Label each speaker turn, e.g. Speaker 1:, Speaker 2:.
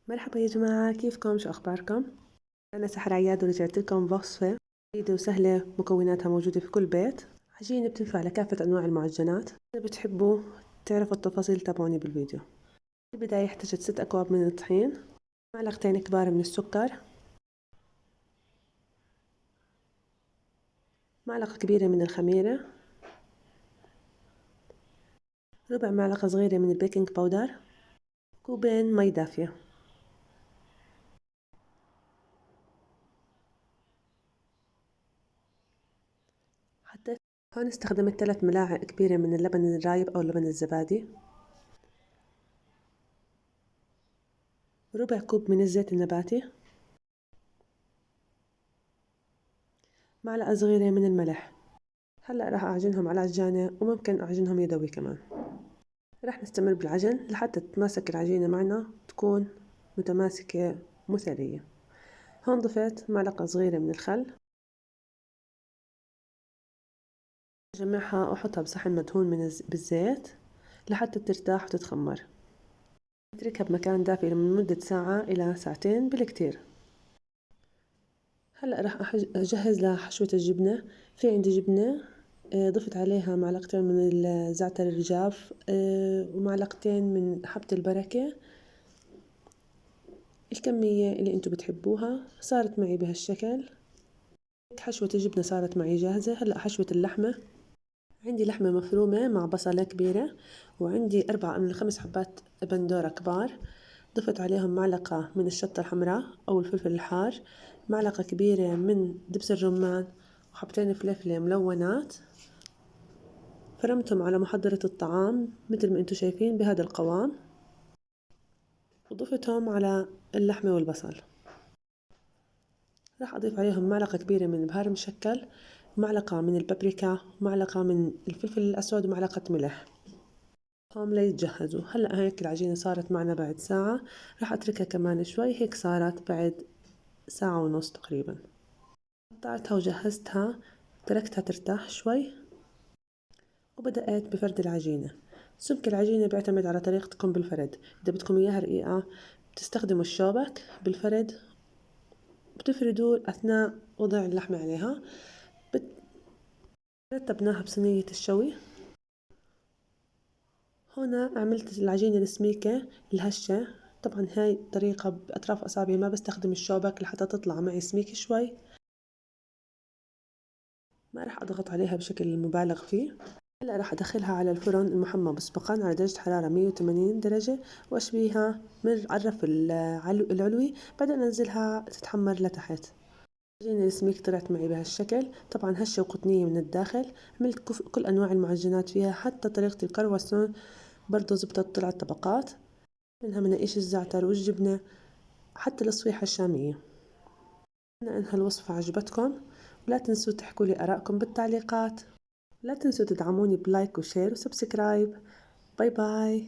Speaker 1: مرحبا يا جماعة، كيفكم؟ شو أخباركم؟ أنا سحر عياد ورجعت لكم بوصفة جديدة وسهلة، مكوناتها موجودة في كل بيت. عجينة بتنفع لكافة أنواع المعجنات. إذا بتحبوا تعرفوا التفاصيل تابعوني بالفيديو. في البداية احتاجت 6 أكواب من الطحين، معلقتين كبار من السكر، معلقة كبيرة من الخميرة، ربع معلقة صغيرة من البيكنج باودر، كوبين مي دافية. حطيت هون استخدمت 3 ملاعق كبيرة من اللبن الرايب أو لبن الزبادي، ربع كوب من الزيت النباتي، معلقة صغيرة من الملح. هلأ راح أعجنهم على عجانة وممكن أعجنهم يدوي كمان. راح نستمر بالعجن لحتى تتماسك العجينة معنا، تكون متماسكة مثالية. هون ضفت معلقة صغيرة من الخل، أجمعها وأحطها بصحن مدهون بالزيت لحتى ترتاح وتتخمر. أتركها بمكان دافئ من مدة ساعة إلى ساعتين بالكتير. هلأ راح أجهز لحشوة الجبنة. في عندي جبنة، ضفت عليها معلقتين من الزعتر الجاف ومعلقتين من حبة البركة. الكمية اللي انتو بتحبوها. صارت معي بهالشكل. حشوة الجبنة صارت معي جاهزة. هلأ حشوة اللحمة. عندي لحمة مفرومة مع بصلة كبيرة، وعندي 4 من 5 حبات بندورة كبار. ضفت عليهم معلقة من الشطة الحمراء أو الفلفل الحار، معلقة كبيرة من دبس الرمان، وحبتين فلفلة ملونات. فرمتهم على محضرة الطعام مثل ما انتو شايفين بهذا القوام، وضفتهم على اللحمة والبصل. راح أضيف عليهم معلقة كبيرة من البهار المشكل، معلقة من البابريكا، معلقة من الفلفل الأسود، ومعلقة ملح. هم ليتجهزوا. هلأ هيك العجينة صارت معنا بعد ساعة. راح أتركها كمان شوي. هيك صارت بعد ساعة ونص تقريبا. قطعتها وجهزتها، تركتها ترتاح شوي، وبدأت بفرد العجينة. سمك العجينة بيعتمد على طريقتكم بالفرد. إذا بدكم إياها رقيقة بتستخدموا الشوبك بالفرد، بتفردوا أثناء وضع اللحمة عليها. رتبناها بصينية الشوي. هنا عملت العجينة السميكة الهشة. طبعا هاي طريقة بأطراف أصابعي، ما بستخدم الشوبك لحتى تطلع معي سميكة شوي. ما راح أضغط عليها بشكل مبالغ فيه. هلا راح أدخلها على الفرن المحمى مسبقا على درجة حرارة 180 درجة، وأشويها من على الرف العلوي، بعدين أنزلها تتحمر لتحت. العجينة السميك طلعت معي بهالشكل. طبعا هشة وقطنية من الداخل. عملت كل أنواع المعجنات فيها، حتى طريقة الكرواسون برضو زبطت، طلعت طبقات منها مناقيش الزعتر والجبنة، حتى الصفيحة الشامية. أتمنى أن هالوصفة عجبتكم، ولا تنسوا تحكوا لي آرائكم بالتعليقات. لا تنسوا تدعموني بلايك وشير وسبسكرايب. باي باي.